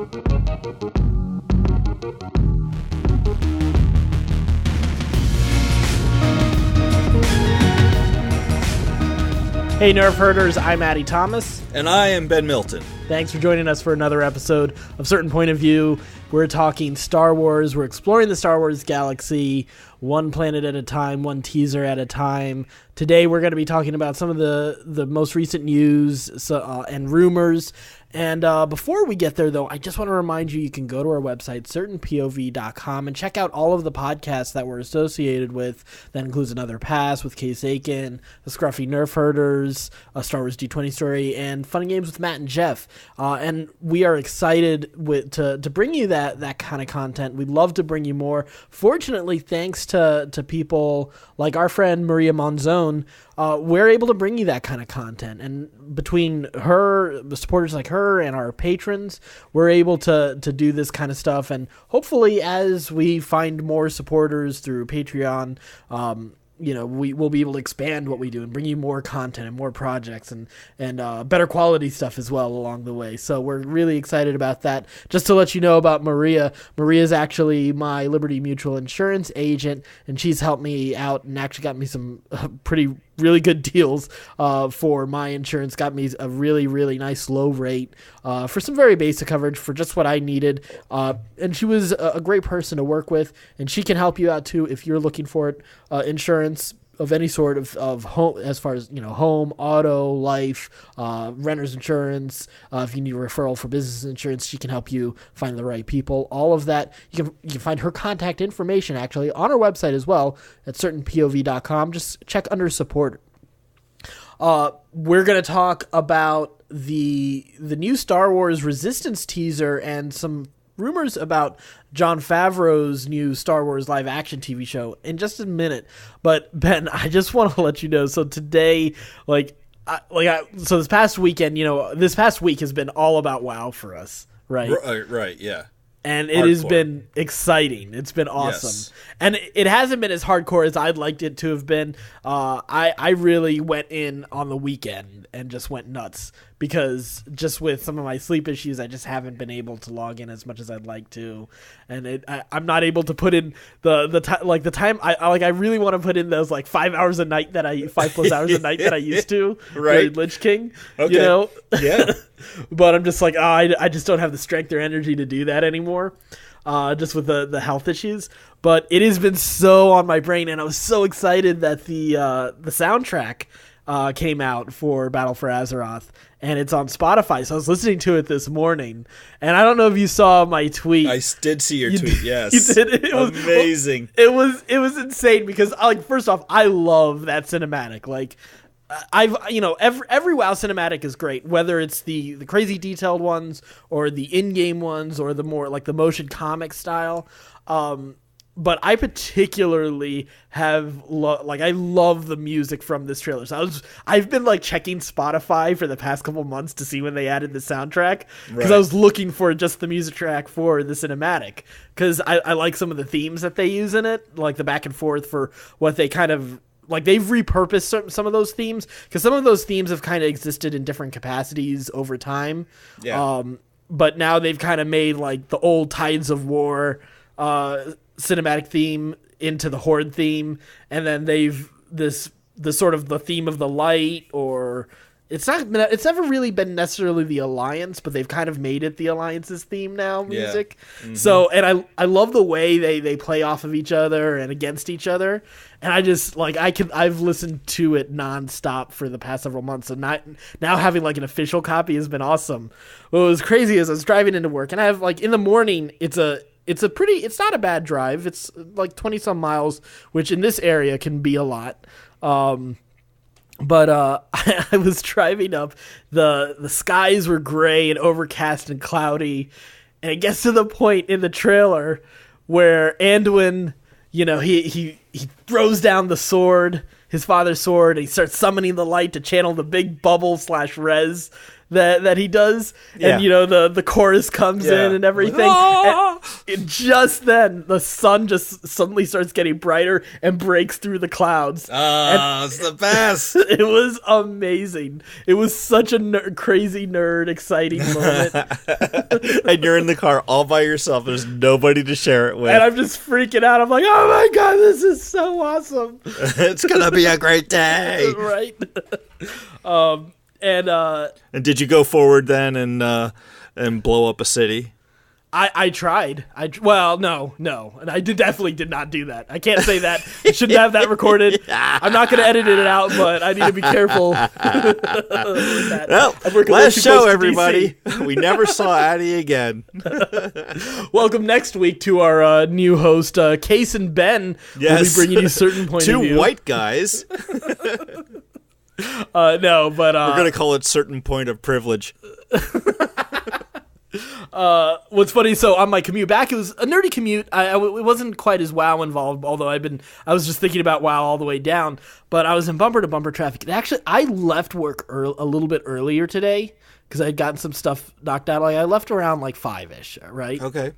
Hey Nerf Herders, I'm Addy Thomas. And I am Ben Milton. Thanks for joining us for another episode of Certain Point of View. We're talking Star Wars. We're exploring the Star Wars galaxy, one planet at a time, one teaser at a time. Today we're going to be talking about some of the most recent news and rumors. And before we get there, though, I just want to remind you can go to our website, certainpov.com, and check out all of the podcasts that we're associated with. That includes Another Pass with Case Aiken, The Scruffy Nerf Herders, a Star Wars D20 Story, and Fun and Games with Matt and Jeff. And we are excited to bring you that kind of content. We'd love to bring you more. Fortunately, thanks to people like our friend Maria Monzon, we're able to bring you that kind of content. And between her, the supporters like her, and our patrons, we're able to do this kind of stuff. And hopefully, as we find more supporters through Patreon, we will be able to expand what we do and bring you more content and more projects and better quality stuff as well along the way. So we're really excited about that. Just to let you know about Maria, Maria's actually my Liberty Mutual insurance agent, and she's helped me out and actually got me some really good deals for my insurance. Got me a really, really nice low rate for some very basic coverage for just what I needed. And she was a great person to work with, and she can help you out too if you're looking for it. Insurance of any sort of home, as far as home, auto, life, renter's insurance. If you need a referral for business insurance, she can help you find the right people. All of that, you can find her contact information actually on our website as well at certainpov.com. Just check under support. We're gonna talk about the new Star Wars Resistance teaser and some rumors about Jon Favreau's new Star Wars live-action TV show in just a minute. But Ben, I just want to let you know. So today, so this past weekend, this past week has been all about WoW for us, right? Right, yeah. And it has been exciting. It's been awesome. Yes. And it hasn't been as hardcore as I'd liked it to have been. I really went in on the weekend and just went nuts because just with some of my sleep issues, I just haven't been able to log in as much as I'd like to. And I'm not able to put in the time. I really want to put in those 5 hours a night 5+ hours a night that I used to. Right. Lich King. Okay. Yeah. But I'm just I just don't have the strength or energy to do that anymore, just with the health issues. But it has been so on my brain, and I was so excited that the soundtrack came out for Battle for Azeroth, and it's on Spotify. So I was listening to it this morning, and I don't know if you saw my tweet. I did see your tweet. Yes, you did. It was amazing. It was insane because first off, I love that cinematic. Every WoW cinematic is great, whether it's the crazy detailed ones or the in-game ones or the more the motion comic style. But I particularly have I love the music from this trailer. So I've been checking Spotify for the past couple months to see when they added the soundtrack, because I was looking for just the music track for the cinematic, because I like some of the themes that they use in it, the back and forth for what they kind of. They've repurposed some of those themes, because some of those themes have kind of existed in different capacities over time. Yeah. But now they've kind of made the old Tides of War cinematic theme into the Horde theme, and then they've the sort of the theme of the light, or it's never really been necessarily the Alliance, but they've kind of made it the Alliance's theme now, music. Yeah. Mm-hmm. So, and I love the way they play off of each other and against each other. And I just I've listened to it nonstop for the past several months, and now having an official copy has been awesome. What was crazy is I was driving into work, and I have in the morning it's not a bad drive. It's 20 some miles, which in this area can be a lot. But I was driving up, the skies were gray and overcast and cloudy, and it gets to the point in the trailer where Anduin, he throws down the sword, his father's sword, and he starts summoning the light to channel the big bubble /res that he does, and the chorus comes in and everything. And just then, the sun just suddenly starts getting brighter and breaks through the clouds. It's the best. It was amazing. It was such a crazy nerd, exciting moment. And you're in the car all by yourself. There's nobody to share it with. And I'm just freaking out. I'm like, oh my God, this is so awesome. It's going to be a great day. Right. And did you go forward then and blow up a city? I tried. Well, no. And I definitely did not do that. I can't say that. I shouldn't have that recorded. I'm not going to edit it out, but I need to be careful with that. Well, last show, everybody. We never saw Addy again. Welcome next week to our new host, Case and Ben. Yes. We'll be bringing you certain points of view. Two white guys. No, but... we're going to call it certain point of privilege. What's funny, so on my commute back, it was a nerdy commute. It wasn't quite as WoW involved, although I was just thinking about WoW all the way down, but I was in bumper to bumper traffic. And actually, I left work a little bit earlier today because I had gotten some stuff knocked out. Like, I left around like 5-ish, right? Okay.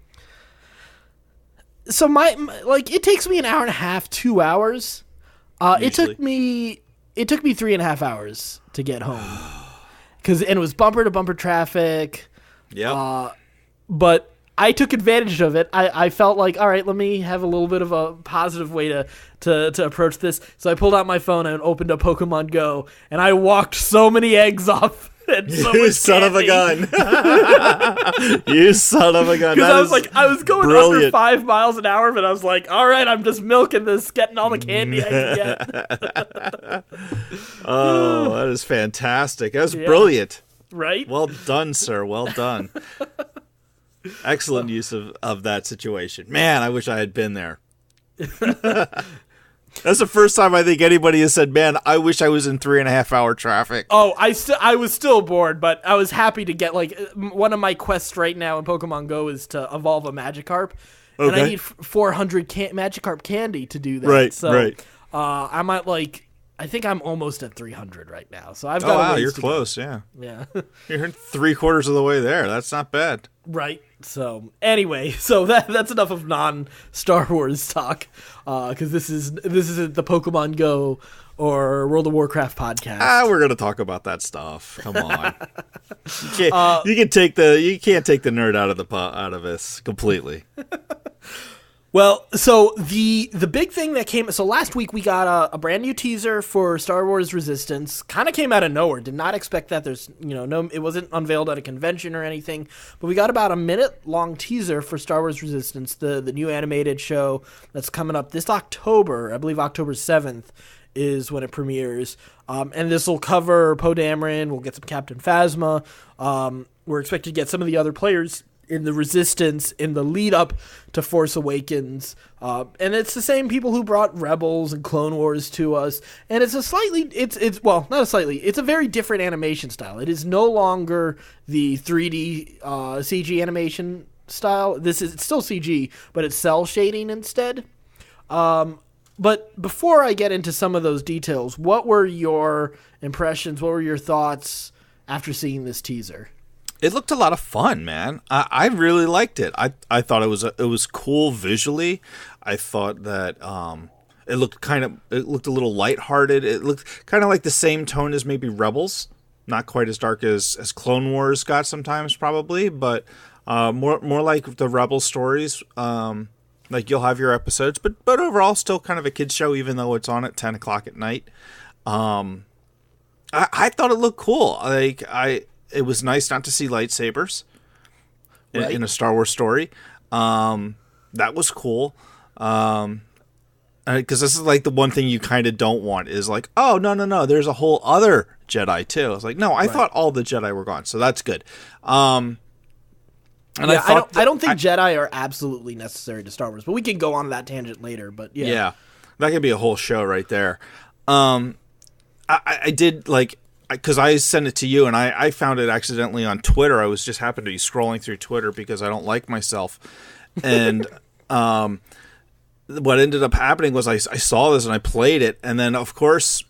So it takes me an hour and a half, 2 hours. It took me 3.5 hours to get home and it was bumper to bumper traffic. Yeah. But I took advantage of it. I felt like, all right, let me have a little bit of a positive way to approach this. So I pulled out my phone and opened up Pokemon Go, and I walked so many eggs off. You son of a gun. You son of a gun. Because I was going under 5 miles an hour, but I was like, all right, I'm just milking this, getting all the candy I can get. Oh, that is fantastic. That was brilliant. Right? Well done, sir. Well done. Excellent use of that situation. Man, I wish I had been there. That's the first time I think anybody has said, man, I wish I was in 3.5 hour traffic. Oh, I was still bored, but I was happy to get, one of my quests right now in Pokemon Go is to evolve a Magikarp. Okay. And I need 400 Magikarp candy to do that. Right, so, right. I'm at I think I'm almost at 300 right now. So I've got wow, you're close, go. Yeah. You're 3/4 of the way there. That's not bad. Right. So anyway, that's enough of non-Star Wars talk, because this is the Pokemon Go or World of Warcraft podcast. We're gonna talk about that stuff. Come on, you can't take the nerd out of this completely. Well, so the big thing that came... So last week we got a brand new teaser for Star Wars Resistance. Kind of came out of nowhere. Did not expect that. There's, it wasn't unveiled at a convention or anything. But we got about a minute-long teaser for Star Wars Resistance, the new animated show that's coming up this October. I believe October 7th is when it premieres. And this will cover Poe Dameron. We'll get some Captain Phasma. We're expected to get some of the other players in the Resistance in the lead up to Force Awakens, and it's the same people who brought Rebels and Clone Wars to us, and it's it's a very different animation style. It is no longer the 3D CG animation style. It's still CG, but it's cell shading instead. But before I get into some of those details, what were your impressions? What were your thoughts after seeing this teaser? It looked a lot of fun, man. I really liked it. I thought it was cool visually. I thought that it looked a little lighthearted. It looked kind of like the same tone as maybe Rebels, not quite as dark as Clone Wars got sometimes probably, but more like the Rebel stories. Like you'll have your episodes, but overall still kind of a kids show, even though it's on at 10 o'clock at night. I thought it looked cool. It was nice not to see lightsabers in a Star Wars story. That was cool. Because this is like the one thing you kind of don't want is like, oh, no, there's a whole other Jedi too. I was like, no, I thought all the Jedi were gone. So that's good. I don't think Jedi are absolutely necessary to Star Wars, but we can go on that tangent later. But yeah, that could be a whole show right there. I did like, because I sent it to you and I found it accidentally on Twitter. I was just happened to be scrolling through Twitter because I don't like myself. And what ended up happening was I saw this and I played it. And then, of course,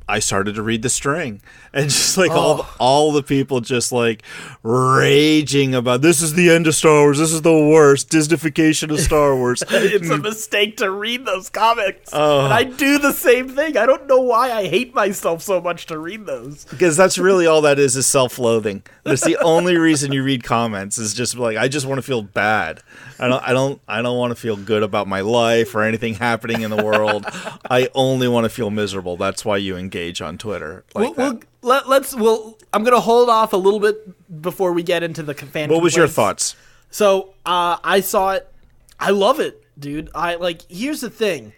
I started to read the string, and just like all the people just like raging about, this is the end of Star Wars. This is the worst Disneyfication of Star Wars. It's a mistake to read those comics. And I do the same thing. I don't know why I hate myself so much to read those. Because that's really all that is self-loathing. That's the only reason you read comments, is just like, I just want to feel bad. I don't want to feel good about my life or anything happening in the world. I only want to feel miserable. That's why you engage on Twitter like that. I'm going to hold off a little bit before we get into the fan complaints. What was your thoughts? So, I saw it. I love it, dude. Here's the thing.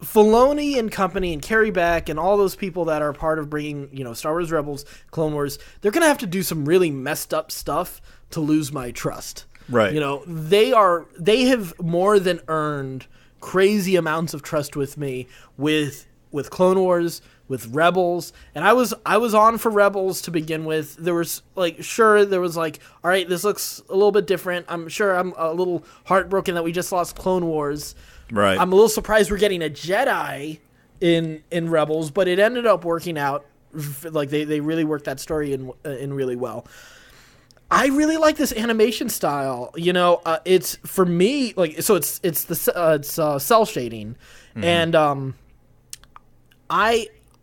Filoni and company and Carrie Beck and all those people that are part of bringing, Star Wars Rebels, Clone Wars, they're going to have to do some really messed up stuff to lose my trust. Right. They have more than earned crazy amounts of trust with me with Clone Wars, with Rebels, and I was on for Rebels to begin with. There was all right, this looks a little bit different. I'm sure I'm a little heartbroken that we just lost Clone Wars. Right. I'm a little surprised we're getting a Jedi in Rebels, but it ended up working out. Like they really worked that story in really well. I really like this animation style. It's for me it's cell shading, and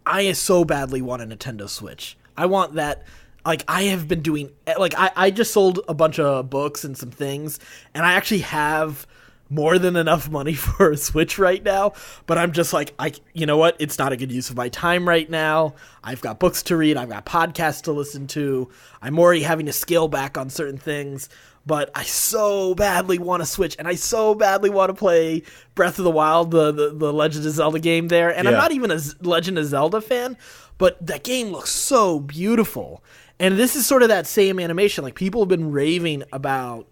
I so badly want a Nintendo Switch. I want that. Like, I have been doing, I just sold a bunch of books and some things, and I actually have more than enough money for a Switch right now, but I'm just like, you know what? It's not a good use of my time right now. I've got books to read. I've got podcasts to listen to. I'm already having to scale back on certain things, but I so badly want to Switch, and I so badly want to play Breath of the Wild, the Legend of Zelda game there, and I'm not even a Legend of Zelda fan, but that game looks so beautiful, and this is sort of that same animation. Like, people have been raving about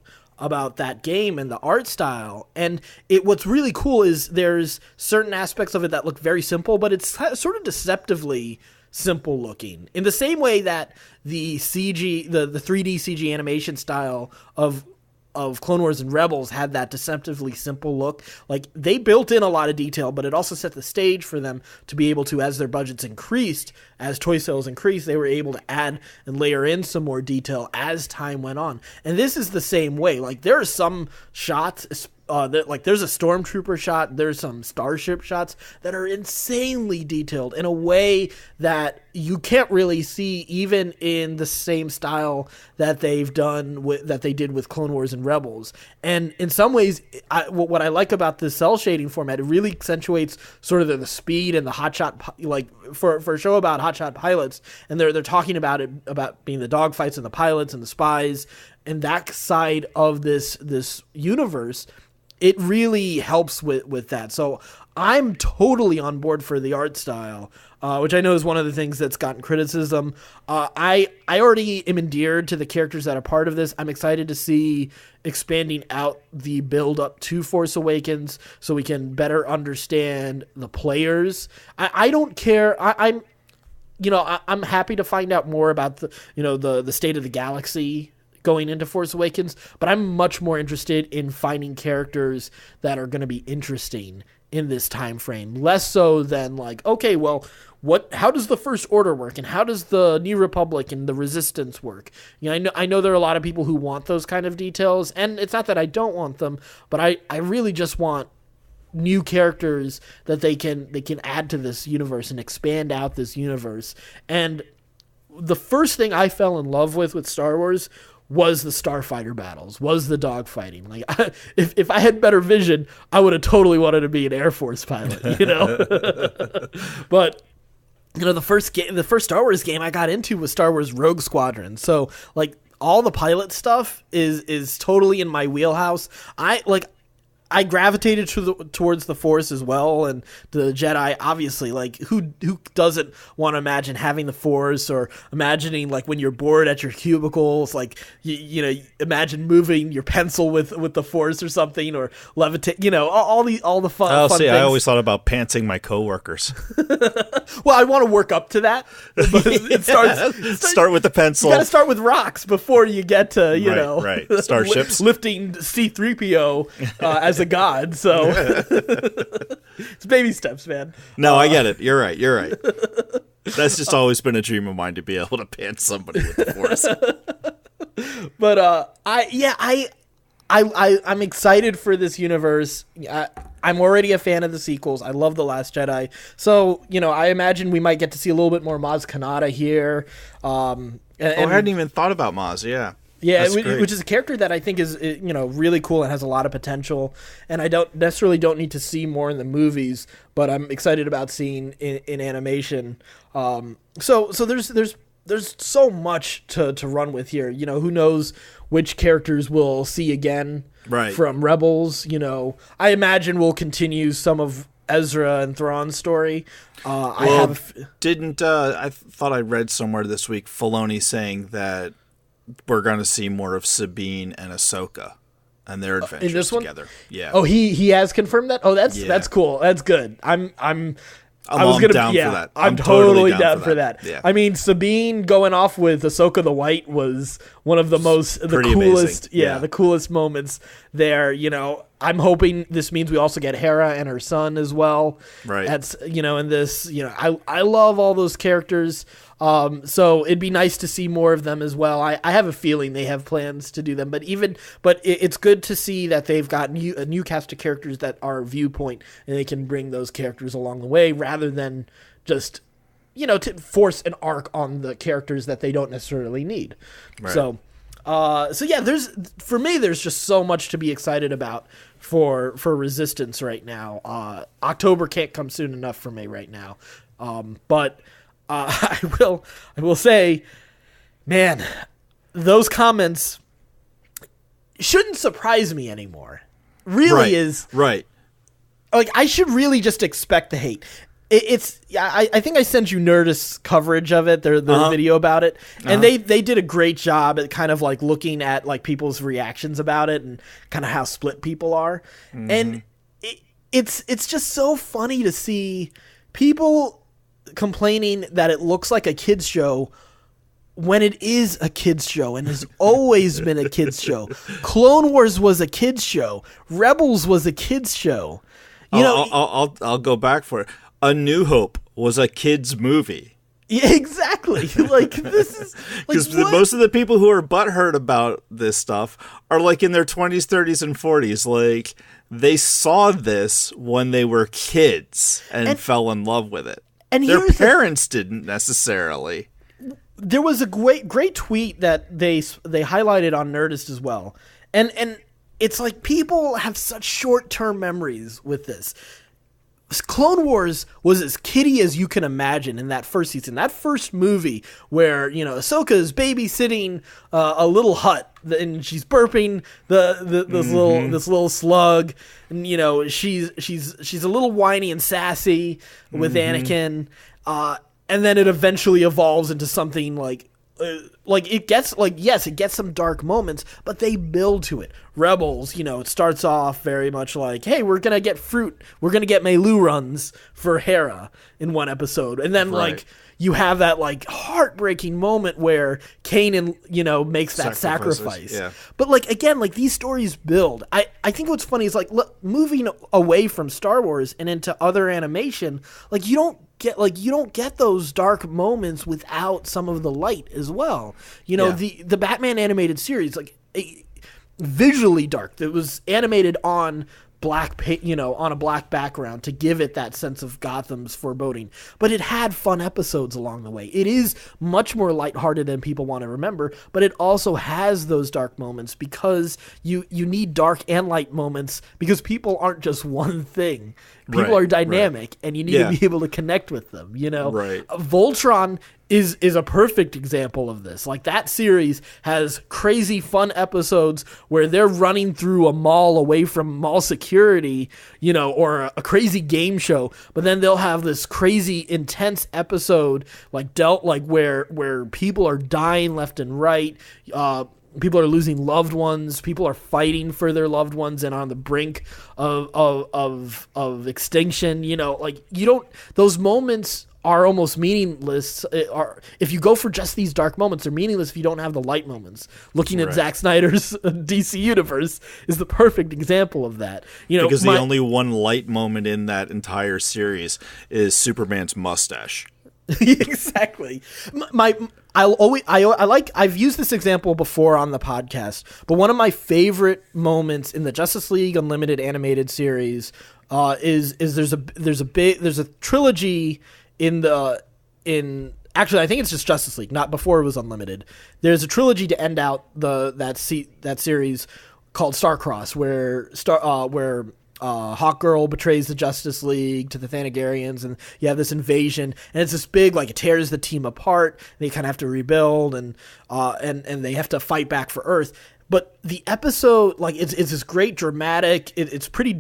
that game and the art style, and what's really cool is there's certain aspects of it that look very simple, but it's sort of deceptively simple looking, in the same way that the CG, the 3D CG animation style of Clone Wars and Rebels had that deceptively simple look. Like, they built in a lot of detail, but it also set the stage for them to be able to, as their budgets increased, as toy sales increased, they were able to add and layer in some more detail as time went on. And this is the same way. Like, there are some shots, there's a stormtrooper shot, there's some starship shots that are insanely detailed in a way that you can't really see even in the same style that they've done that they did with Clone Wars and Rebels. And in some ways, what I like about this cell shading format, it really accentuates sort of the speed and the hotshot, like for a show about hotshot pilots, and they're talking about it, about being the dogfights and the pilots and the spies and that side of this universe. It really helps with that. So I'm totally on board for the art style, which I know is one of the things that's gotten criticism. I already am endeared to the characters that are part of this. I'm excited to see expanding out the build up to Force Awakens so we can better understand the players. I don't care. I'm happy to find out more about the state of the galaxy going into Force Awakens, but I'm much more interested in finding characters that are going to be interesting in this time frame, less so than like, okay, well, how does the First Order work, and how does the New Republic and the Resistance work? I know there are a lot of people who want those kind of details, and it's not that I don't want them, but I really just want new characters that they can add to this universe and expand out this universe. And the first thing I fell in love with Star Wars was the starfighter battles, was the dogfighting. Like, if I had better vision, I would have totally wanted to be an Air Force pilot, But the first Star Wars game I got into was Star Wars Rogue Squadron. So like all the pilot stuff is totally in my wheelhouse. I gravitated towards the Force as well, and the Jedi, obviously. Like, who doesn't want to imagine having the Force, or imagining, like, when you're bored at your cubicles, like, imagine moving your pencil with the Force or something, or levitate, all the fun. Oh, fun see, things. I always thought about pantsing my coworkers. Well, I want to work up to that. But start with the pencil. You got to start with rocks before you get to, right. Starships, lifting C-3PO as as a god. So it's baby steps, man. No, I get it. You're right. That's just always been a dream of mine to be able to pan somebody with the Force. But I'm excited for this universe. I'm already a fan of the sequels. I love The Last Jedi. So, I imagine we might get to see a little bit more Maz Kanata here. I hadn't even thought about Maz, yeah. Yeah, which is a character that I think is really cool and has a lot of potential. And I don't need to see more in the movies, but I'm excited about seeing in animation. So there's so much to run with here. Who knows which characters we'll see again from Rebels. I imagine we'll continue some of Ezra and Thrawn's story. I thought I read somewhere this week Filoni saying that we're going to see more of Sabine and Ahsoka and their adventures together. Yeah. Oh, he has confirmed that? Oh, that's cool. That's good. I'm down for that. I'm totally down for that. Yeah. I mean, Sabine going off with Ahsoka the White was one of the coolest, the coolest moments there. I'm hoping this means we also get Hera and her son as well. Right. That's in this. I love all those characters. So it'd be nice to see more of them as well. I have a feeling they have plans to do them, but it's good to see that they've got a new cast of characters that are Viewpoint, and they can bring those characters along the way rather than just, to force an arc on the characters that they don't necessarily need. Right. So yeah, there's just so much to be excited about for Resistance right now. October can't come soon enough for me right now. But I will say, man, those comments shouldn't surprise me anymore. Really is right. Like, I should really just expect the hate. I think I sent you Nerdist's coverage of it, their video about it, and they did a great job at kind of like looking at like people's reactions about it and kind of how split people are, and it's just so funny to see people complaining that it looks like a kids show when it is a kids show and has always been a kids show. Clone Wars was a kids show. Rebels was a kids show. I'll go back for it. A New Hope was a kids movie. Yeah, exactly. Like, this is because most of the people who are butthurt about this stuff are like in their 20s, 30s, and 40s. Like, they saw this when they were kids and fell in love with it. And their parents didn't necessarily. There was a great tweet that they highlighted on Nerdist as well, and it's like people have such short-term memories with this. Clone Wars was as kiddie as you can imagine in that first season. That first movie where, Ahsoka is babysitting a little hut and she's burping this little slug, and she's a little whiny and sassy with Anakin, and then it eventually evolves into something like it gets it gets some dark moments, but they build to it. Rebels, it starts off very much like, hey, we're gonna get fruit, we're gonna get Melu runs for Hera in one episode, and then like you have that like heartbreaking moment where Kanan, makes that sacrifice. Yeah. But like again, like these stories build. I think what's funny is like moving away from Star Wars and into other animation, like you don't get those dark moments without some of the light as well. The Batman animated series, like visually dark. It was animated on on a black background to give it that sense of Gotham's foreboding. But it had fun episodes along the way. It is much more lighthearted than people want to remember, but it also has those dark moments because you need dark and light moments because people aren't just one thing. People are dynamic, and you need to be able to connect with them, Right. Voltron is a perfect example of this. Like, that series has crazy fun episodes where they're running through a mall away from mall security, or a crazy game show, but then they'll have this crazy intense episode where people are dying left and right, people are losing loved ones. People are fighting for their loved ones and on the brink of extinction. Those moments are almost meaningless. If you go for just these dark moments, they're meaningless if you don't have the light moments. Looking at Zack Snyder's DC universe is the perfect example of that. Because the only one light moment in that entire series is Superman's mustache. Exactly. I've used this example before on the podcast, but one of my favorite moments in the Justice League Unlimited animated series is there's a trilogy actually I think it's just Justice League, not before it was Unlimited. There's a trilogy to end out that series called Starcross, where Hawkgirl betrays the Justice League to the Thanagarians, and you have this invasion, and it's this big, like, it tears the team apart. They kind of have to rebuild, and they have to fight back for Earth. But the episode, like, it's this great dramatic, it's pretty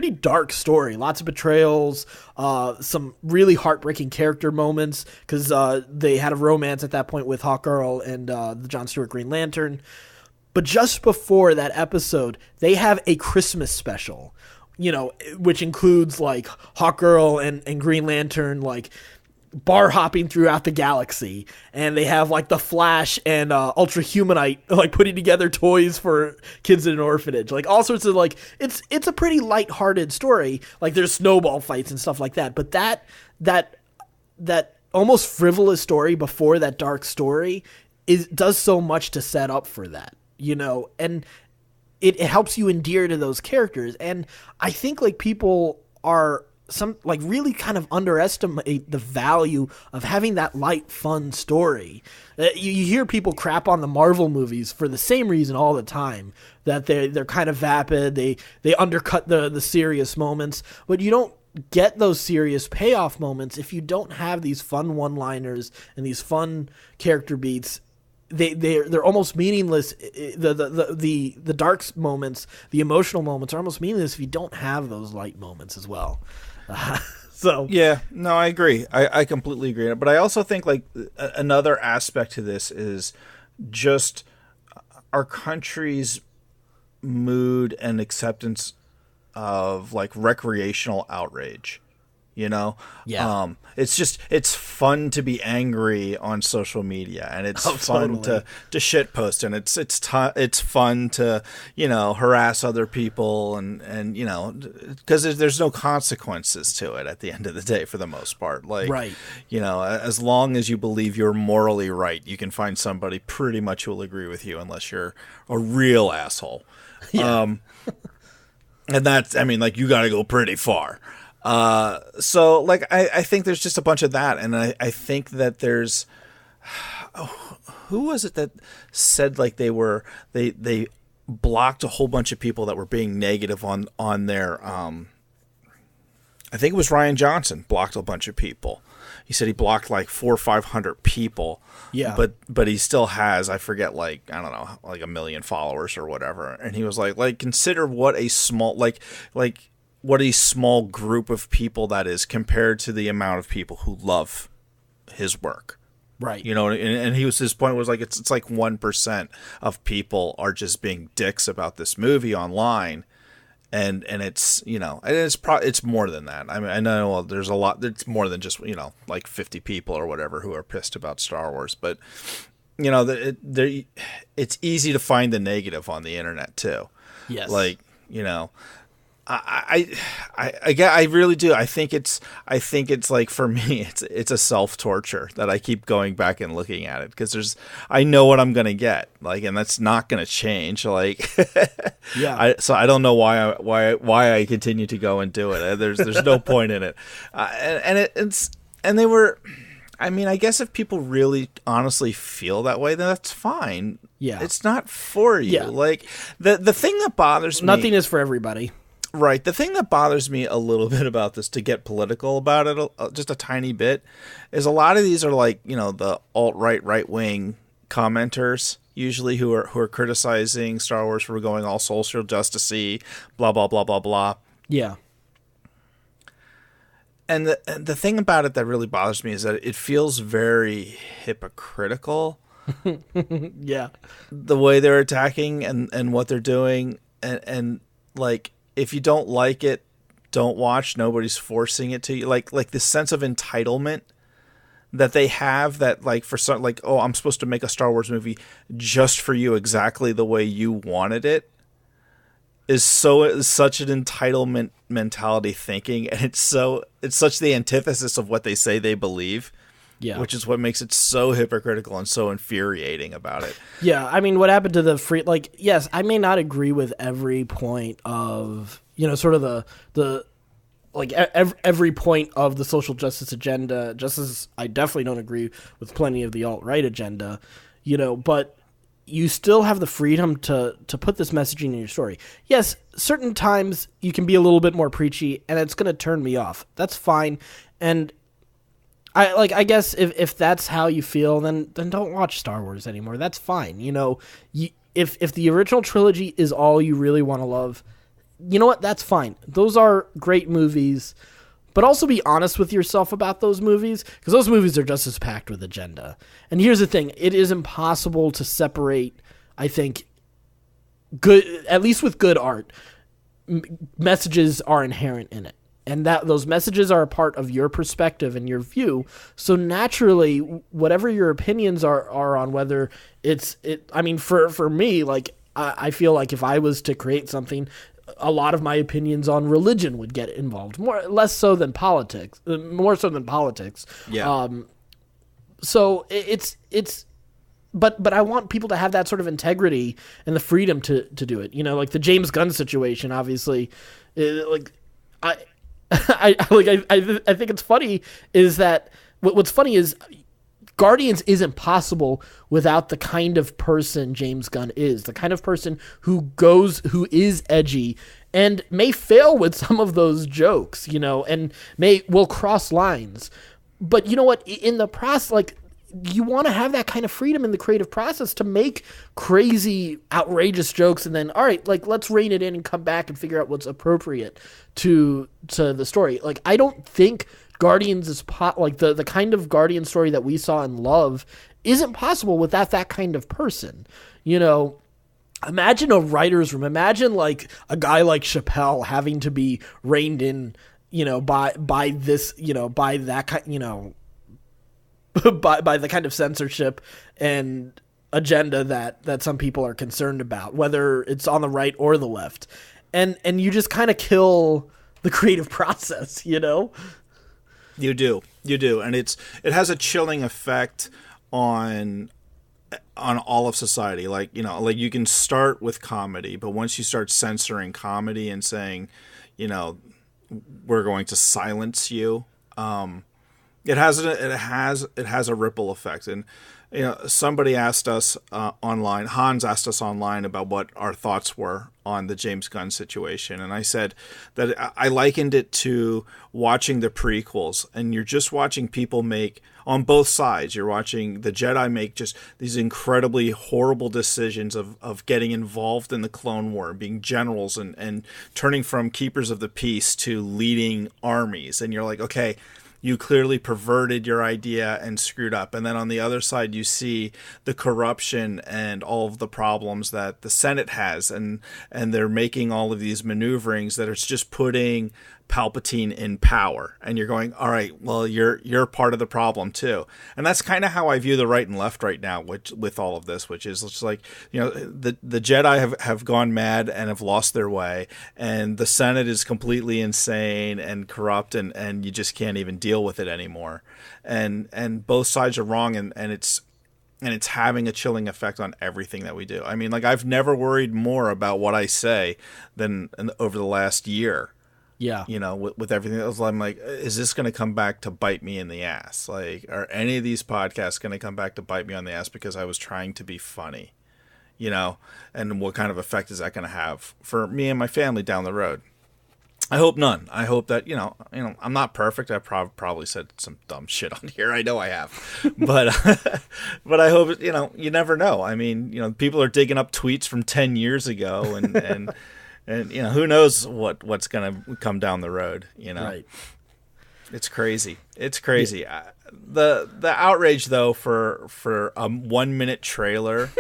dark story. Lots of betrayals, some really heartbreaking character moments, because they had a romance at that point with Hawkgirl and the Jon Stewart Green Lantern. But just before that episode, they have a Christmas special, which includes, like, Hawkgirl and Green Lantern, like, bar hopping throughout the galaxy, and they have, like, the Flash and Ultra Humanite, like, putting together toys for kids in an orphanage, like, all sorts of, like, it's a pretty lighthearted story. Like, there's snowball fights and stuff like that, but that almost frivolous story before that dark story does so much to set up for that, and it helps you endear to those characters. And I think, like, people are really kind of underestimate the value of having that light, fun story. You hear people crap on the Marvel movies for the same reason all the time, that they're kind of vapid, they undercut the serious moments, but you don't get those serious payoff moments if you don't have these fun one-liners and these fun character beats. They're almost meaningless. The dark moments, the emotional moments are almost meaningless if you don't have those light moments as well. So yeah, no, I agree. I completely agree. But I also think, like, another aspect to this is just our country's mood and acceptance of, like, recreational outrage. Yeah. It's fun to be angry on social media, and it's fun to shitpost, and it's fun to, harass other people, and because there's no consequences to it at the end of the day for the most part. Like, right. As long as you believe you're morally right, you can find somebody pretty much who will agree with you, unless you're a real asshole. Yeah. And that's, like, you got to go pretty far. So, like, I think there's just a bunch of that, and I think that there's, who was it that said, like, they blocked a whole bunch of people that were being negative on their, I think it was Ryan Johnson blocked a bunch of people. He said he blocked like 400 or 500 people. Yeah. But he still has, I forget, like, I don't know, like 1 million followers or whatever. And he was like, consider what a small, what a small group of people that is compared to the amount of people who love his work. Right. And his point was, like, it's like 1% of people are just being dicks about this movie online. And it's, and it's more than that. I mean, I know there's a lot, it's more than just, like 50 people or whatever who are pissed about Star Wars, but it's easy to find the negative on the internet too. Yes. Like, I really do. I think it's like, for me, it's a self-torture that I keep going back and looking at it, because I know what I'm going to get, like, and that's not going to change. Like, yeah. So I don't know why I continue to go and do it. There's no point in it. And they were, I guess if people really honestly feel that way, then that's fine. Yeah. It's not for you. Yeah. Like, the thing that bothers me. Nothing is for everybody. Right. The thing that bothers me a little bit about this, to get political about it just a tiny bit, is a lot of these are like, the alt-right, right-wing commenters, usually who are criticizing Star Wars for going all social justice-y, blah, blah, blah, blah, blah. Yeah. And the thing about it that really bothers me is that it feels very hypocritical. Yeah. The way they're attacking and what they're doing, and like, if you don't like it, don't watch. Nobody's forcing it to you. Like this sense of entitlement that they have that, like, for some, like, oh, I'm supposed to make a Star Wars movie just for you exactly the way you wanted it, is such an entitlement mentality thinking, and it's such the antithesis of what they say they believe. Yeah. Which is what makes it so hypocritical and so infuriating about it. Yeah, I mean, what happened to the free, like, yes, I may not agree with every point of, sort of the like every point of the social justice agenda, just as I definitely don't agree with plenty of the alt-right agenda, but you still have the freedom to put this messaging in your story. Yes, certain times you can be a little bit more preachy, and it's going to turn me off. That's fine. And I guess if that's how you feel, then don't watch Star Wars anymore. That's fine. If the original trilogy is all you really want to love, you know what? That's fine. Those are great movies, but also be honest with yourself about those movies, because those movies are just as packed with agenda. And here's the thing: it is impossible to separate, I think, good, at least with good art, messages are inherent in it. And that those messages are a part of your perspective and your view. So naturally, whatever your opinions are on whether I mean, for me, like, I feel like if I was to create something, a lot of my opinions on religion would get involved, less so than politics, more so than politics. Yeah. So but I want people to have that sort of integrity and the freedom to do it. Like the James Gunn situation, obviously, I think it's funny is that what's funny is Guardians isn't possible without the kind of person James Gunn is, the kind of person who is edgy and may fail with some of those jokes, and will cross lines. But you know what? In the process, like, you want to have that kind of freedom in the creative process to make crazy, outrageous jokes, and then, all right, like, let's rein it in and come back and figure out what's appropriate to the story. Like, I don't think Guardians is like the kind of Guardian story that we saw and love isn't possible without that kind of person. Imagine a writer's room. Imagine like a guy like Chappelle having to be reined in, by this, by that kind, by the kind of censorship and agenda that some people are concerned about, whether it's on the right or the left. And you just kind of kill the creative process, You do. And it has a chilling effect on all of society. Like you can start with comedy, but once you start censoring comedy and saying, we're going to silence you, it has a ripple effect. And somebody asked us online, Hans asked us online about what our thoughts were on the James Gunn situation, and I said that I likened it to watching the prequels, and you're just watching people make, on both sides, you're watching the Jedi make just these incredibly horrible decisions of getting involved in the Clone War, being generals, and turning from keepers of the peace to leading armies, and you're like, okay, you clearly perverted your idea and screwed up. And then on the other side, you see the corruption and all of the problems that the Senate has, and they're making all of these maneuverings that it's just putting Palpatine in power. And you're going, all right, well, you're part of the problem too. And that's kind of how I view the right and left right now, with all of this, which is just like, the Jedi have gone mad and have lost their way, and the Senate is completely insane and corrupt, and you just can't even deal with it anymore. And both sides are wrong, and it's having a chilling effect on everything that we do. I mean, like, I've never worried more about what I say than over the last year. Yeah. With everything else, I'm like, is this going to come back to bite me in the ass? Like, are any of these podcasts going to come back to bite me on the ass because I was trying to be funny? And what kind of effect is that going to have for me and my family down the road? I hope none. I hope that, I'm not perfect. I probably said some dumb shit on here. I know I have, but I hope, you never know. I mean, people are digging up tweets from 10 years ago, and who knows what's going to come down the road, Right. It's crazy. Yeah. The outrage though for a 1 minute trailer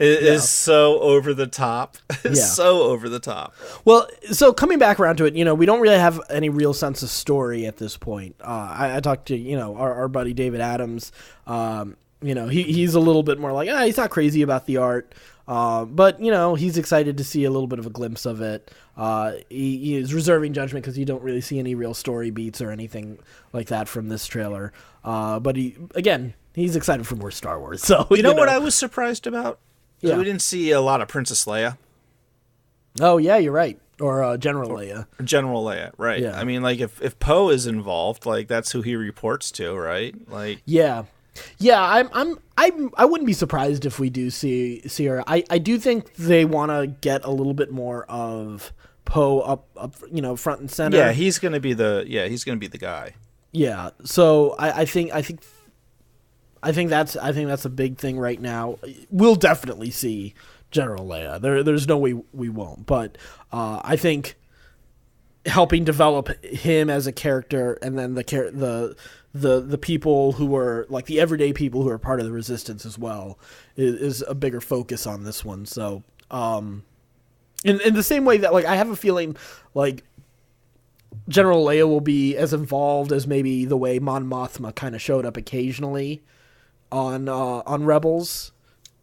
It is so over the top. It's so over the top. Well, so coming back around to it, we don't really have any real sense of story at this point. I talked to, our buddy David Adams. He's a little bit more like, he's not crazy about the art. But, he's excited to see a little bit of a glimpse of it. He is reserving judgment because you don't really see any real story beats or anything like that from this trailer. But he's excited for more Star Wars. So you know what I was surprised about? Yeah. We didn't see a lot of Princess Leia. Oh, yeah, you're right. Or General Leia. General Leia, right. Yeah. I mean, like, if Poe is involved, like, that's who he reports to, right? Like, yeah. Yeah, I wouldn't be surprised if we do see her. I do think they want to get a little bit more of Poe up front and center. Yeah, he's gonna be the guy. Yeah, so I think that's a big thing right now. We'll definitely see General Leia. There's no way we won't. But I think helping develop him as a character, and then the people who are like the everyday people who are part of the Resistance as well is a bigger focus on this one. So in the same way that, like, I have a feeling like General Leia will be as involved as maybe the way Mon Mothma kind of showed up occasionally on Rebels.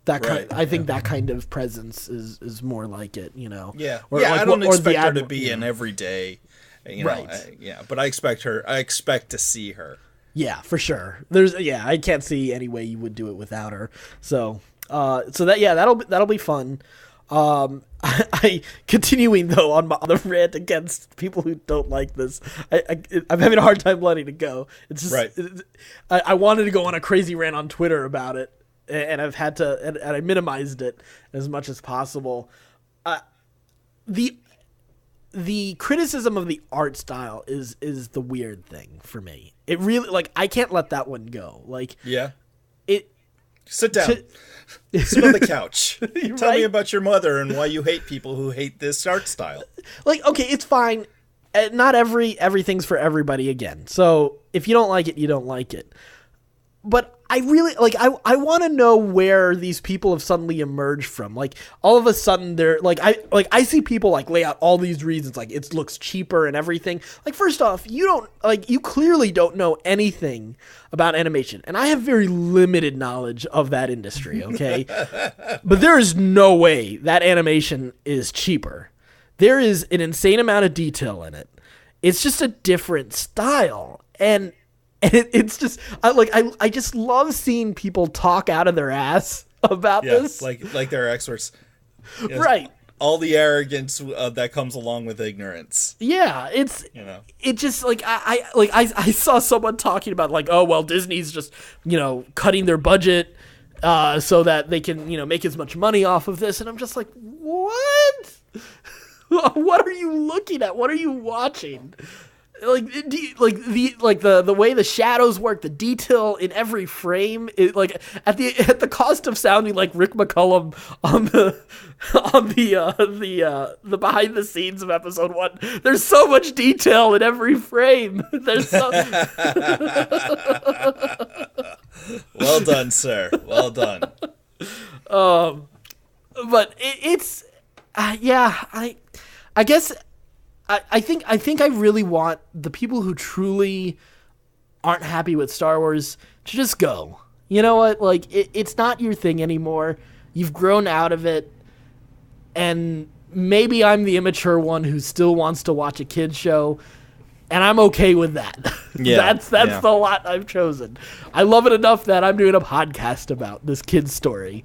I think that kind of presence is more like it, Yeah, or I don't expect her to be an everyday, right. But I expect to see her. Yeah, for sure. I can't see any way you would do it without her. So that'll be fun. I continuing though on the rant against people who don't like this. I'm having a hard time letting it go. It's just right. I wanted to go on a crazy rant on Twitter about it, and I've had to, and I minimized it as much as possible. The criticism of the art style is the weird thing for me. It really, like, I can't let that one go. Like, yeah, it. Sit down. Sit on the couch. Tell me about your mother and why you hate people who hate this art style. Like, okay, it's fine. Not everything's for everybody again. So if you don't like it, you don't like it. But I really, like, I want to know where these people have suddenly emerged from. Like, all of a sudden they're like, I see people like lay out all these reasons, like it looks cheaper and everything. Like, first off, you clearly don't know anything about animation, and I have very limited knowledge of that industry. Okay, but there is no way that animation is cheaper. There is an insane amount of detail in it. It's just a different style, and it's just I just love seeing people talk out of their ass about this, like they're experts, right? All the arrogance that comes along with ignorance. Yeah, it just like I saw someone talking about like, oh well, Disney's just cutting their budget so that they can make as much money off of this, and I'm just like, what? What are you looking at? What are you watching? The way the shadows work, the detail in every frame, like at the cost of sounding like Rick McCullum on the behind the scenes of episode 1. There's so much detail in every frame. There's so well done, sir. Well done. But it's I guess. I think I really want the people who truly aren't happy with Star Wars to just go. You know what? Like, it's not your thing anymore. You've grown out of it. And maybe I'm the immature one who still wants to watch a kid's show. And I'm okay with that. Yeah, that's the lot I've chosen. I love it enough that I'm doing a podcast about this kid's story.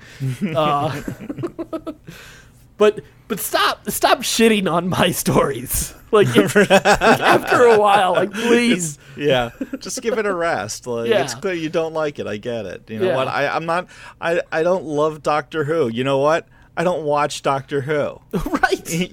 But stop shitting on my stories. Like, after a while, like, please. Yeah, just give it a rest. Like, it's clear you don't like it. I get it. You know what? I don't love Doctor Who. You know what? I don't watch Doctor Who. Right.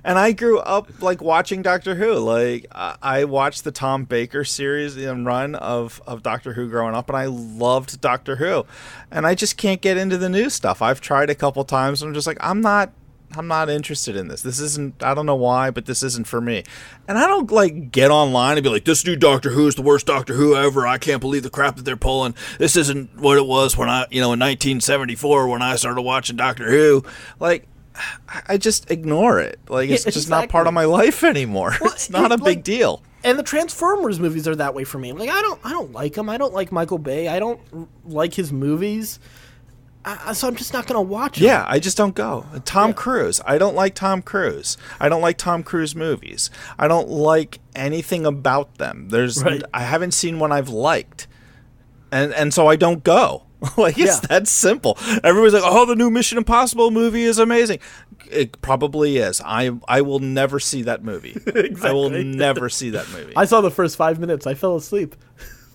And I grew up like watching Doctor Who. Like, I watched the Tom Baker series and run of Doctor Who growing up, and I loved Doctor Who. And I just can't get into the new stuff. I've tried a couple times, and I'm just like, I'm not not interested in this. This isn't, I don't know why, but this isn't for me. And I don't like get online and be like, this new Doctor Who is the worst Doctor Who ever. I can't believe the crap that they're pulling. This isn't what it was when I, in 1974 when I started watching Doctor Who. Like, I just ignore it. Like, it's just not part of my life anymore. Well, it's not a big deal. And the Transformers movies are that way for me. Like, I don't like them. I don't like Michael Bay. I don't like his movies. So I'm just not going to watch them. Yeah, I just don't go. Tom Cruise. I don't like Tom Cruise. I don't like Tom Cruise movies. I don't like anything about them. I haven't seen one I've liked. And so I don't go. Like, it's that simple. Everybody's like, oh, the new Mission Impossible movie is amazing. It probably is. I will never see that movie. Exactly. I will never see that movie. I saw the first 5 minutes. I fell asleep.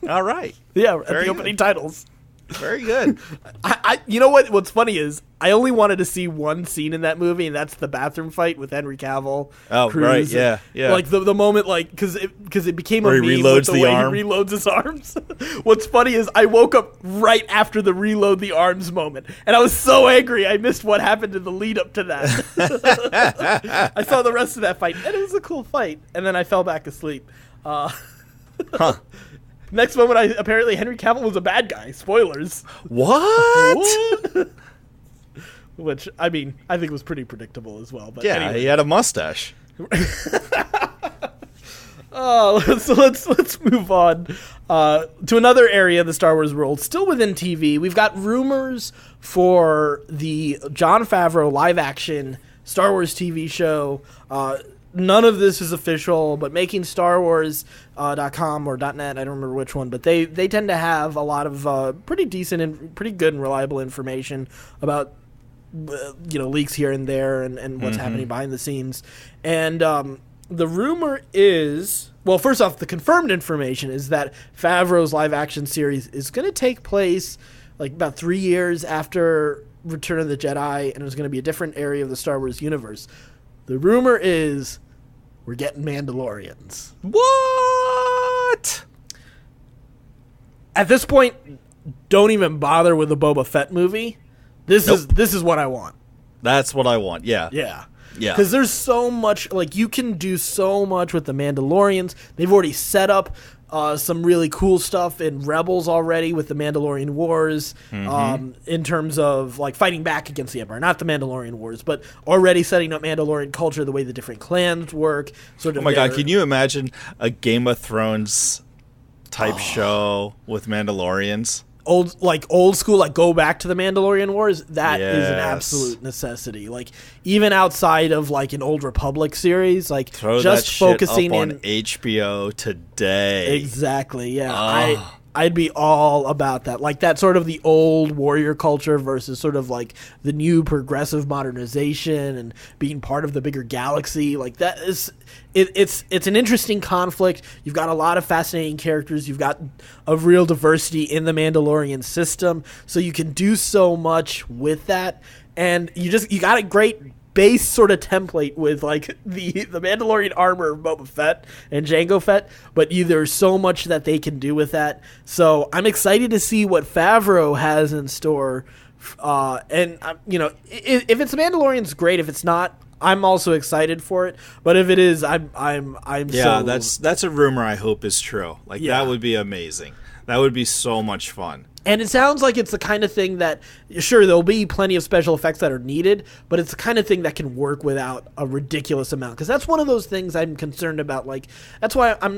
All right. Yeah, at the opening titles. Very good. You know what? What's funny is I only wanted to see one scene in that movie, and that's the bathroom fight with Henry Cavill. Oh, Cruz. Right, yeah. Like the moment, like because it became where a meme he reloads with the the way arm. he reloads his arms. What's funny is I woke up right after the reload the arms moment, and I was so angry I missed what happened in the lead up to that. I saw the rest of that fight, and it was a cool fight, and then I fell back asleep. Next moment, apparently Henry Cavill was a bad guy. Spoilers. What? Which, I mean, I think was pretty predictable as well. But yeah, anyway. He had a mustache. So let's move on to another area of the Star Wars world, still within TV. We've got rumors for the Jon Favreau live-action Star Wars TV show. None of this is official, but MakingStarWars.com or .net, I don't remember which one, but they tend to have a lot of pretty decent and pretty good and reliable information about leaks here and there and what's happening behind the scenes. And the rumor is, well, first off, the confirmed information is that Favreau's live-action series is going to take place like about 3 years after Return of the Jedi, and it's going to be a different area of the Star Wars universe. The rumor is we're getting Mandalorians. What? At this point, don't even bother with the Boba Fett movie. This is what I want. That's what I want. Yeah. Yeah. Yeah. Because there's so much, like, you can do so much with the Mandalorians. They've already set up some really cool stuff in Rebels already with the Mandalorian Wars, in terms of like fighting back against the Empire, not the Mandalorian Wars, but already setting up Mandalorian culture, the way the different clans work. Sort of. Oh my God! Can you imagine a Game of Thrones type show with Mandalorians? Old school, like go back to the Mandalorian Wars. That is an absolute necessity. Like even outside of like an Old Republic series, like throw just that shit focusing up on in HBO today. Exactly. Yeah. I'd be all about that. Like that sort of the old warrior culture versus sort of like the new progressive modernization and being part of the bigger galaxy. Like that is it's an interesting conflict. You've got a lot of fascinating characters. You've got a real diversity in the Mandalorian system. So you can do so much with that. And you got a great base sort of template with like the Mandalorian armor of Boba Fett and Jango Fett, but there's so much that they can do with that. So I'm excited to see what Favreau has in store. And if it's Mandalorian's great. If it's not, I'm also excited for it. But if it is, I'm yeah. That's a rumor I hope is true. Like that would be amazing. That would be so much fun. And it sounds like it's the kind of thing that, sure, there'll be plenty of special effects that are needed, but it's the kind of thing that can work without a ridiculous amount. Because that's one of those things I'm concerned about. Like, that's why I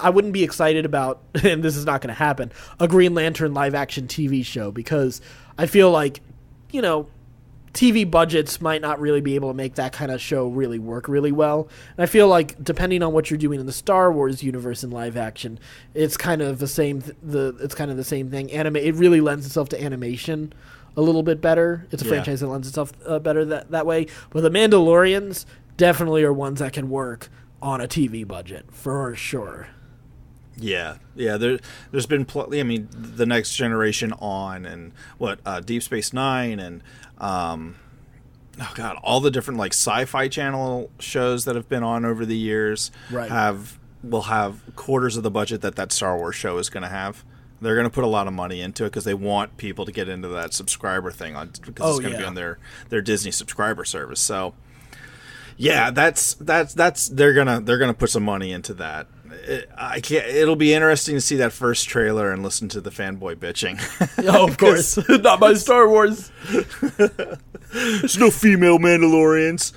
wouldn't be excited about, and this is not going to happen, a Green Lantern live-action TV show. Because I feel like, TV budgets might not really be able to make that kind of show really work really well. And I feel like depending on what you're doing in the Star Wars universe in live action, it's kind of the same. It's kind of the same thing. It really lends itself to animation a little bit better. It's a franchise that lends itself better that way. But the Mandalorians definitely are ones that can work on a TV budget for sure. Yeah. There's been the Next Generation on and Deep Space Nine and all the different like Sci-Fi Channel shows that have been on over the years will have quarters of the budget that Star Wars show is going to have. They're going to put a lot of money into it because they want people to get into that subscriber thing because it's going to be on their Disney subscriber service. So, yeah, that's they're gonna put some money into that. It'll be interesting to see that first trailer and listen to the fanboy bitching. Oh, of course, not my Star Wars. There's no female Mandalorians.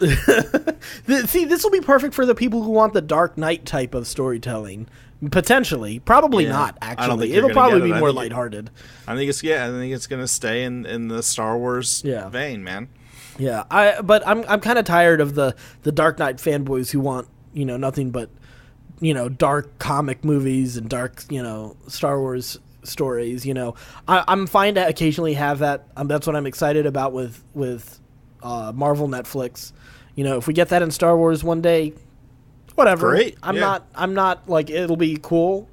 See, this will be perfect for the people who want the Dark Knight type of storytelling. Potentially, probably not. Actually, it'll probably be more lighthearted. I think it's gonna stay in the Star Wars vein, man. Yeah, but I'm kind of tired of the Dark Knight fanboys who want nothing but dark comic movies and dark Star Wars stories. I'm fine to occasionally have that. That's what I'm excited about with Marvel Netflix. If we get that in Star Wars one day. Whatever. Great. I'm not like it'll be cool.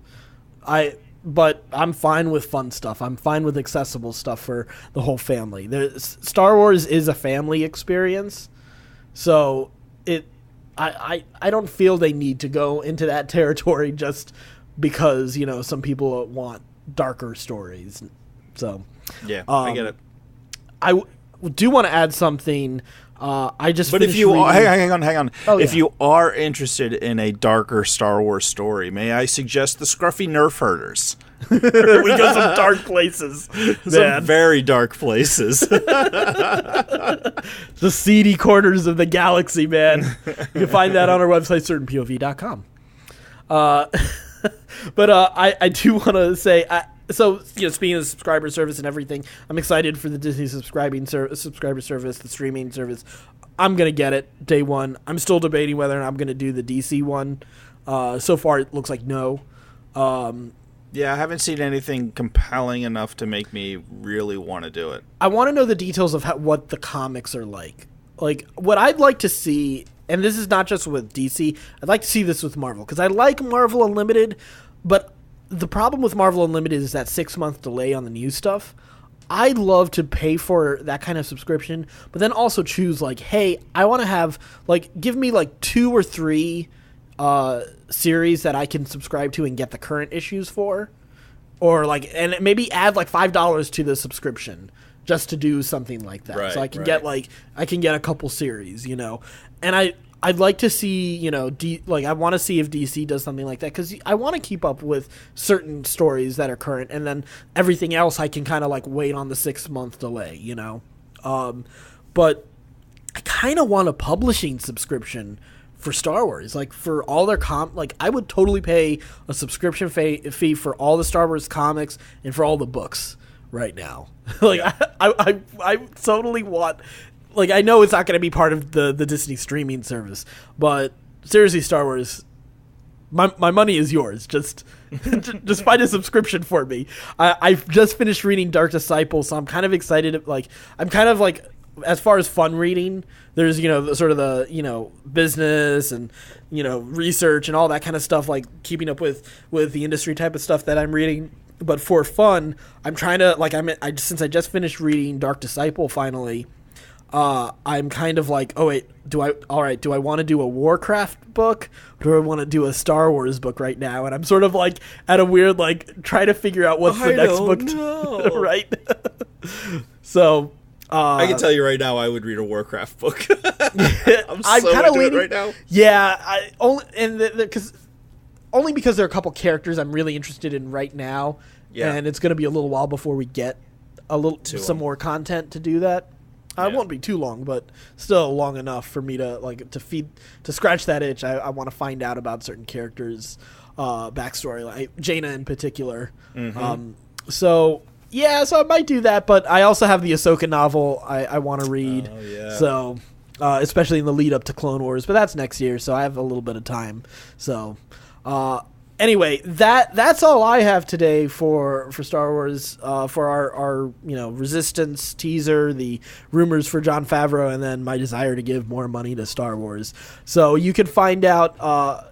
But I'm fine with fun stuff. I'm fine with accessible stuff for the whole family. Star Wars is a family experience. So I don't feel they need to go into that territory just because, some people want darker stories. So yeah, I get it. I do want to add something. But if you are, hang on. Oh, if you are interested in a darker Star Wars story, may I suggest the Scruffy Nerf Herders? We go some dark places, some very dark places. The seedy corners of the galaxy, man. You can find that on our website, certainpov.com. But I do want to say. So, speaking of the subscriber service and everything, I'm excited for the Disney subscriber service, the streaming service. I'm going to get it day one. I'm still debating whether or not I'm going to do the DC one. So far, it looks like no. Yeah, I haven't seen anything compelling enough to make me really want to do it. I want to know the details of what the comics are like. Like, what I'd like to see, and this is not just with DC, I'd like to see this with Marvel, because I like Marvel Unlimited, but the problem with Marvel Unlimited is that 6-month delay on the new stuff. I'd love to pay for that kind of subscription, but then also choose, hey, I want to have, give me, 2 or 3 series that I can subscribe to and get the current issues for. Or, and maybe add, $5 to the subscription just to do something like that. Right, so I can get, I can get a couple series, And I'd like to see, I want to see if DC does something like that, because I want to keep up with certain stories that are current, and then everything else I can kind of wait on the 6-month delay, But I kind of want a publishing subscription for Star Wars, for all their I would totally pay a subscription fee for all the Star Wars comics and for all the books right now. I totally want. I know it's not going to be part of the Disney streaming service, but seriously, Star Wars, my money is yours. Just find a subscription for me. I've just finished reading Dark Disciple, so I'm kind of excited. I'm kind of as far as fun reading, there's, sort of the, business and, research and all that kind of stuff, keeping up with the industry type of stuff that I'm reading. But for fun, I'm trying to, since I just finished reading Dark Disciple finally, I'm kind of oh wait, do I want to do a Warcraft book, or do I want to do a Star Wars book right now? And I'm sort of at a weird trying to figure out what's the next book right? So I can tell you right now, I would read a Warcraft book. I'm so kind of leaning right now. Yeah, only because there are a couple characters I'm really interested in right now, and it's going to be a little while before we get some more content to do that. It won't be too long, but still long enough for me to to scratch that itch. I want to find out about certain characters' backstory, Jaina in particular. Mm-hmm. So I might do that, but I also have the Ahsoka novel I want to read. Oh, yeah. So especially in the lead up to Clone Wars, but that's next year, so I have a little bit of time. So anyway, that's all I have today for Star Wars, for our Resistance teaser, the rumors for Jon Favreau, and then my desire to give more money to Star Wars. So you can find out,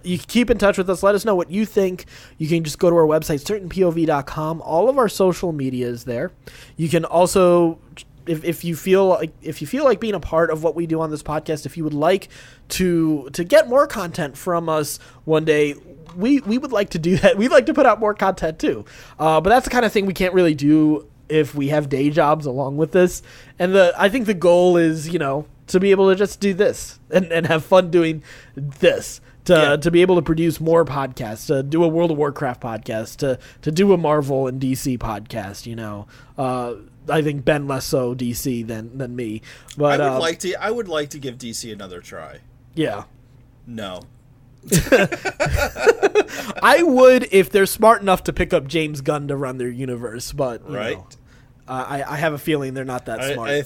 you can keep in touch with us. Let us know what you think. You can just go to our website, certainpov.com. All of our social media is there. You can also, if you feel like being a part of what we do on this podcast, if you would like to get more content from us one day, we would like to do that. We'd like to put out more content too, but that's the kind of thing we can't really do if we have day jobs along with this. And I think the goal is, to be able to just do this and have fun doing this. To be able to produce more podcasts, to do a World of Warcraft podcast, to do a Marvel and DC podcast, I think Ben less so DC than me. But I would like to give DC another try. Yeah. No. I would if they're smart enough to pick up James Gunn to run their universe, but right. I have a feeling they're not that smart. I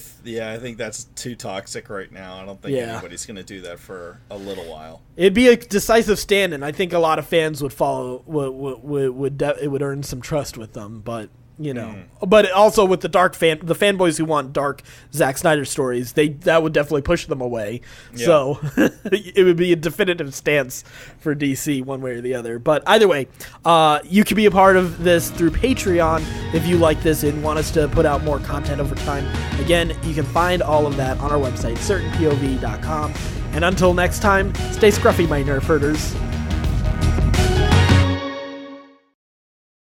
think that's too toxic right now. I don't think anybody's going to do that for a little while. It'd be a decisive stand, and I think a lot of fans would follow. It would earn some trust with them, but but also with the fanboys who want dark Zack Snyder stories, that would definitely push them away. Yeah. So it would be a definitive stance for DC one way or the other. But either way, you can be a part of this through Patreon if you like this and want us to put out more content over time. Again, you can find all of that on our website, certainpov.com. And until next time, stay scruffy, my nerf herders.